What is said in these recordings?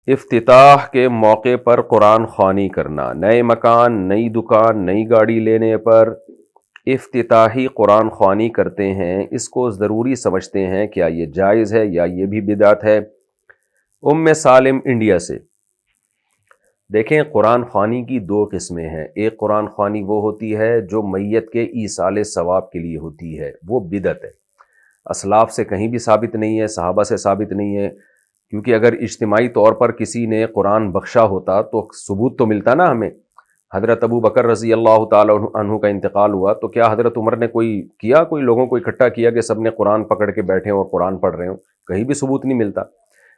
افتتاح کے موقع پر قرآن خوانی کرنا، نئے مکان، نئی دکان، نئی گاڑی لینے پر افتتاحی قرآن خوانی کرتے ہیں، اس کو ضروری سمجھتے ہیں، کیا یہ جائز ہے یا یہ بھی بدعت ہے؟ ام سالم انڈیا سے۔ دیکھیں، قرآن خوانی کی دو قسمیں ہیں۔ ایک قرآن خوانی وہ ہوتی ہے جو میت کے ایصال ثواب کے لیے ہوتی ہے، وہ بدعت ہے، اسلاف سے کہیں بھی ثابت نہیں ہے، صحابہ سے ثابت نہیں ہے، کیونکہ اگر اجتماعی طور پر کسی نے قرآن بخشا ہوتا تو ثبوت تو ملتا نا ہمیں۔ حضرت ابو بکر رضی اللہ تعالیٰ عنہ کا انتقال ہوا تو کیا حضرت عمر نے کوئی لوگوں کو اکٹھا کیا کہ سب نے قرآن پکڑ کے بیٹھے اور قرآن پڑھ رہے ہوں؟ کہیں بھی ثبوت نہیں ملتا۔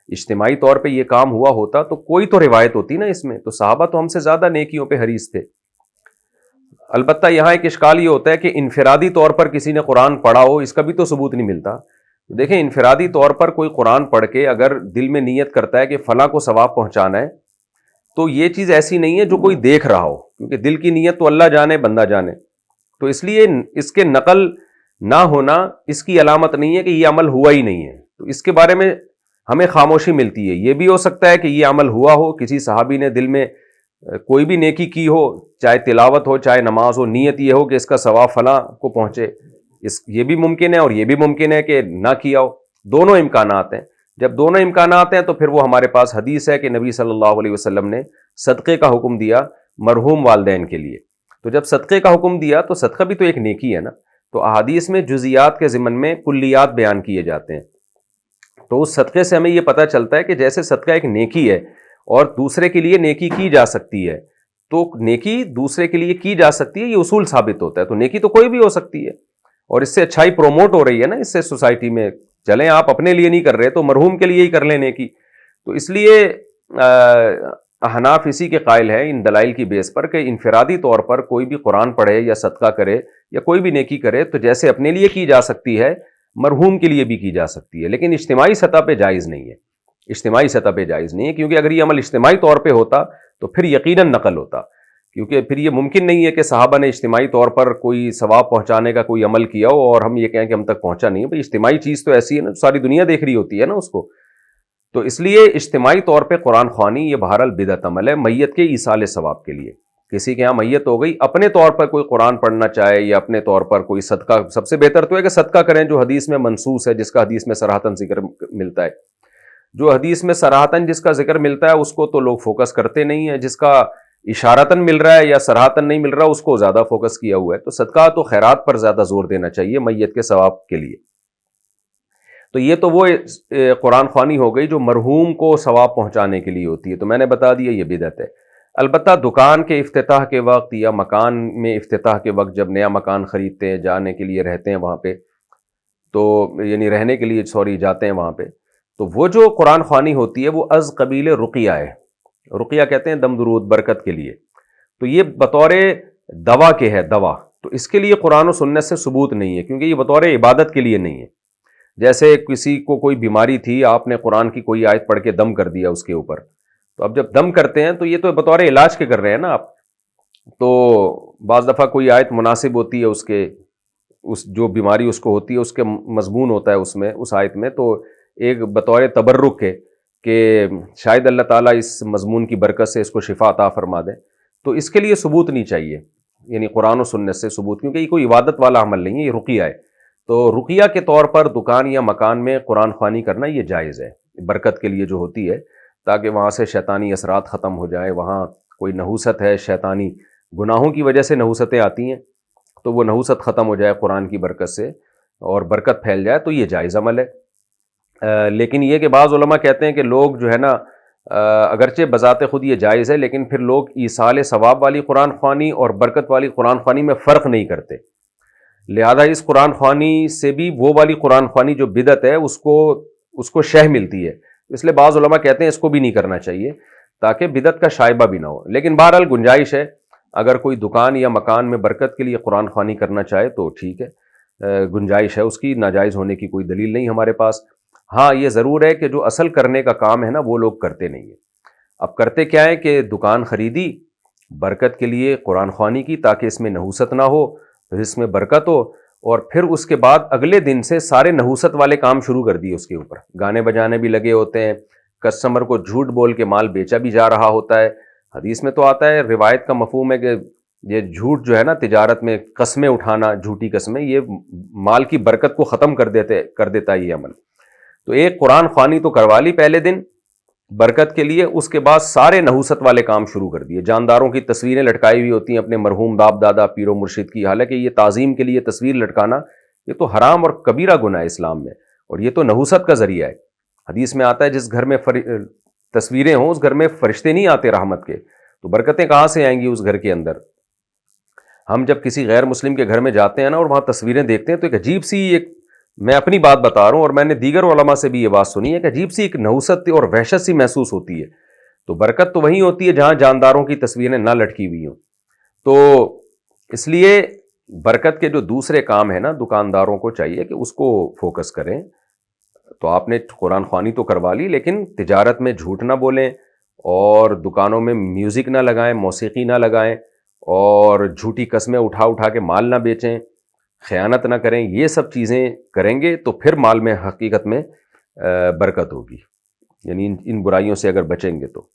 اجتماعی طور پہ یہ کام ہوا ہوتا تو کوئی تو روایت ہوتی نا اس میں، تو صحابہ تو ہم سے زیادہ نیکیوں پہ حریص تھے۔ البتہ یہاں ایک اشکال یہ ہوتا ہے کہ انفرادی طور پر کسی نے قرآن پڑھا ہو، اس کا بھی تو ثبوت نہیں ملتا۔ دیکھیں، انفرادی طور پر کوئی قرآن پڑھ کے اگر دل میں نیت کرتا ہے کہ فلاں کو ثواب پہنچانا ہے، تو یہ چیز ایسی نہیں ہے جو کوئی دیکھ رہا ہو، کیونکہ دل کی نیت تو اللہ جانے، بندہ جانے۔ تو اس لیے اس کے نقل نہ ہونا اس کی علامت نہیں ہے کہ یہ عمل ہوا ہی نہیں ہے، تو اس کے بارے میں ہمیں خاموشی ملتی ہے۔ یہ بھی ہو سکتا ہے کہ یہ عمل ہوا ہو، کسی صحابی نے دل میں کوئی بھی نیکی کی ہو، چاہے تلاوت ہو چاہے نماز ہو، نیت یہ ہو کہ اس کا ثواب فلاں کو پہنچے، یہ بھی ممکن ہے اور یہ بھی ممکن ہے کہ نہ کیا ہو۔ دونوں امکانات ہیں۔ جب دونوں امکانات ہیں تو پھر وہ ہمارے پاس حدیث ہے کہ نبی صلی اللہ علیہ وسلم نے صدقے کا حکم دیا مرحوم والدین کے لیے۔ تو جب صدقے کا حکم دیا تو صدقہ بھی تو ایک نیکی ہے نا، تو احادیث میں جزیات کے ضمن میں کلیات بیان کیے جاتے ہیں۔ تو اس صدقے سے ہمیں یہ پتہ چلتا ہے کہ جیسے صدقہ ایک نیکی ہے اور دوسرے کے لیے نیکی کی جا سکتی ہے، تو نیکی دوسرے کے لیے کی جا سکتی ہے، یہ اصول ثابت ہوتا ہے۔ تو نیکی تو کوئی بھی ہو سکتی ہے اور اس سے اچھائی پروموٹ ہو رہی ہے نا، اس سے سوسائٹی میں چلیں، آپ اپنے لیے نہیں کر رہے تو مرحوم کے لیے ہی کر لیں نیکی۔ تو اس لیے احناف اسی کے قائل ہیں ان دلائل کی بیس پر کہ انفرادی طور پر کوئی بھی قرآن پڑھے یا صدقہ کرے یا کوئی بھی نیکی کرے تو جیسے اپنے لیے کی جا سکتی ہے، مرحوم کے لیے بھی کی جا سکتی ہے، لیکن اجتماعی سطح پہ جائز نہیں ہے۔ اجتماعی سطح پہ جائز نہیں ہے، کیونکہ اگر یہ عمل اجتماعی طور پہ ہوتا تو پھر یقیناً نقل ہوتا، کیونکہ پھر یہ ممکن نہیں ہے کہ صحابہ نے اجتماعی طور پر کوئی ثواب پہنچانے کا کوئی عمل کیا ہو اور ہم یہ کہیں کہ ہم تک پہنچا نہیں ہے۔ بھئی اجتماعی چیز تو ایسی ہے نا، ساری دنیا دیکھ رہی ہوتی ہے نا اس کو۔ تو اس لیے اجتماعی طور پہ قرآن خوانی یہ بہرحال بدعت عمل ہے میت کے ایصال ثواب کے لیے۔ کسی کے یہاں میت ہو گئی، اپنے طور پر کوئی قرآن پڑھنا چاہے یا اپنے طور پر کوئی صدقہ، سب سے بہتر تو ہے کہ صدقہ کریں جو حدیث میں منصوص ہے، جس کا حدیث میں صراحتاً ذکر ملتا ہے۔ جو حدیث میں صراحتاً جس کا ذکر ملتا ہے اس کو تو لوگ فوکس کرتے نہیں ہیں، جس کا اشارتاً مل رہا ہے یا صراحتاً نہیں مل رہا اس کو زیادہ فوکس کیا ہوا ہے۔ تو صدقات و خیرات پر زیادہ زور دینا چاہیے میت کے ثواب کے لیے۔ تو یہ تو وہ قرآن خوانی ہو گئی جو مرحوم کو ثواب پہنچانے کے لیے ہوتی ہے، تو میں نے بتا دیا یہ بدعت ہے۔ البتہ دکان کے افتتاح کے وقت یا مکان میں افتتاح کے وقت جب نیا مکان خریدتے ہیں، جانے کے لیے رہتے ہیں وہاں پہ، تو یعنی رہنے کے لیے جاتے ہیں وہاں پہ، تو وہ جو قرآن خوانی ہوتی ہے وہ از قبیل رقیہ ہے۔ رقیہ کہتے ہیں دم درود برکت کے لیے، تو یہ بطور دوا کے ہے، دوا۔ تو اس کے لیے قرآن و سنت سے ثبوت نہیں ہے، کیونکہ یہ بطور عبادت کے لیے نہیں ہے۔ جیسے کسی کو کوئی بیماری تھی، آپ نے قرآن کی کوئی آیت پڑھ کے دم کر دیا اس کے اوپر، تو اب جب دم کرتے ہیں تو یہ تو بطور علاج کے کر رہے ہیں نا آپ۔ تو بعض دفعہ کوئی آیت مناسب ہوتی ہے اس جو بیماری اس کو ہوتی ہے اس کے مضمون ہوتا ہے اس میں، اس آیت میں، تو ایک بطور تبرک ہے کہ شاید اللہ تعالیٰ اس مضمون کی برکت سے اس کو شفا عطا فرما دے، تو اس کے لیے ثبوت نہیں چاہیے، یعنی قرآن و سنت سے ثبوت، کیونکہ یہ کوئی عبادت والا عمل نہیں ہے، یہ رقیہ ہے۔ تو رقیہ کے طور پر دکان یا مکان میں قرآن خوانی کرنا یہ جائز ہے، برکت کے لیے جو ہوتی ہے، تاکہ وہاں سے شیطانی اثرات ختم ہو جائے۔ وہاں کوئی نحوست ہے، شیطانی گناہوں کی وجہ سے نحوستیں آتی ہیں، تو وہ نحوست ختم ہو جائے قرآن کی برکت سے اور برکت پھیل جائے، تو یہ جائز عمل ہے۔ لیکن یہ کہ بعض علماء کہتے ہیں کہ لوگ جو ہے نا، اگرچہ بذات خود یہ جائز ہے، لیکن پھر لوگ ایصال ثواب والی قرآن خوانی اور برکت والی قرآن خوانی میں فرق نہیں کرتے، لہذا اس قرآن خوانی سے بھی وہ والی قرآن خوانی جو بدعت ہے اس کو شہ ملتی ہے، اس لیے بعض علماء کہتے ہیں اس کو بھی نہیں کرنا چاہیے تاکہ بدعت کا شائبہ بھی نہ ہو۔ لیکن بہرحال گنجائش ہے، اگر کوئی دکان یا مکان میں برکت کے لیے قرآن خوانی کرنا چاہے تو ٹھیک ہے، گنجائش ہے اس کی، ناجائز ہونے کی کوئی دلیل نہیں ہمارے پاس۔ ہاں یہ ضرور ہے کہ جو اصل کرنے کا کام ہے نا وہ لوگ کرتے نہیں ہیں۔ اب کرتے کیا ہے کہ دکان خریدی برکت کے لیے قرآن خوانی کی تاکہ اس میں نحوست نہ ہو، پھر اس میں برکت ہو، اور پھر اس کے بعد اگلے دن سے سارے نحوست والے کام شروع کر دیے، اس کے اوپر گانے بجانے بھی لگے ہوتے ہیں، کسٹمر کو جھوٹ بول کے مال بیچا بھی جا رہا ہوتا ہے. حدیث میں تو آتا ہے, روایت کا مفہوم ہے کہ یہ جھوٹ جو ہے نا تجارت میں, قسمیں اٹھانا, جھوٹی قسمیں, یہ مال کی برکت کو ختم کر دیتا ہے یہ عمل. تو ایک قرآن خوانی تو کروا لی پہلے دن برکت کے لیے, اس کے بعد سارے نحوست والے کام شروع کر دیے. جانداروں کی تصویریں لٹکائی ہوئی ہوتی ہیں اپنے مرحوم باپ دادا پیر و مرشد کی, حالانکہ یہ تعظیم کے لیے تصویر لٹکانا یہ تو حرام اور کبیرہ گناہ ہے اسلام میں, اور یہ تو نحوست کا ذریعہ ہے. حدیث میں آتا ہے جس گھر میں تصویریں ہوں اس گھر میں فرشتے نہیں آتے رحمت کے, تو برکتیں کہاں سے آئیں گی اس گھر کے اندر. ہم جب کسی غیر مسلم کے گھر میں جاتے ہیں نا اور وہاں تصویریں دیکھتے ہیں تو ایک عجیب سی, ایک میں اپنی بات بتا رہا ہوں اور میں نے دیگر علماء سے بھی یہ بات سنی ہے کہ عجیب سی ایک نحوست اور وحشت سی محسوس ہوتی ہے. تو برکت تو وہیں ہوتی ہے جہاں جانداروں کی تصویریں نہ لٹکی ہوئی ہوں. تو اس لیے برکت کے جو دوسرے کام ہیں نا, دکانداروں کو چاہیے کہ اس کو فوکس کریں. تو آپ نے قرآن خوانی تو کروا لی, لیکن تجارت میں جھوٹ نہ بولیں, اور دکانوں میں میوزک نہ لگائیں, موسیقی نہ لگائیں, اور جھوٹی قسمیں اٹھا کے مال نہ بیچیں, خیانت نہ کریں. یہ سب چیزیں کریں گے تو پھر مال میں حقیقت میں برکت ہوگی, یعنی ان برائیوں سے اگر بچیں گے تو.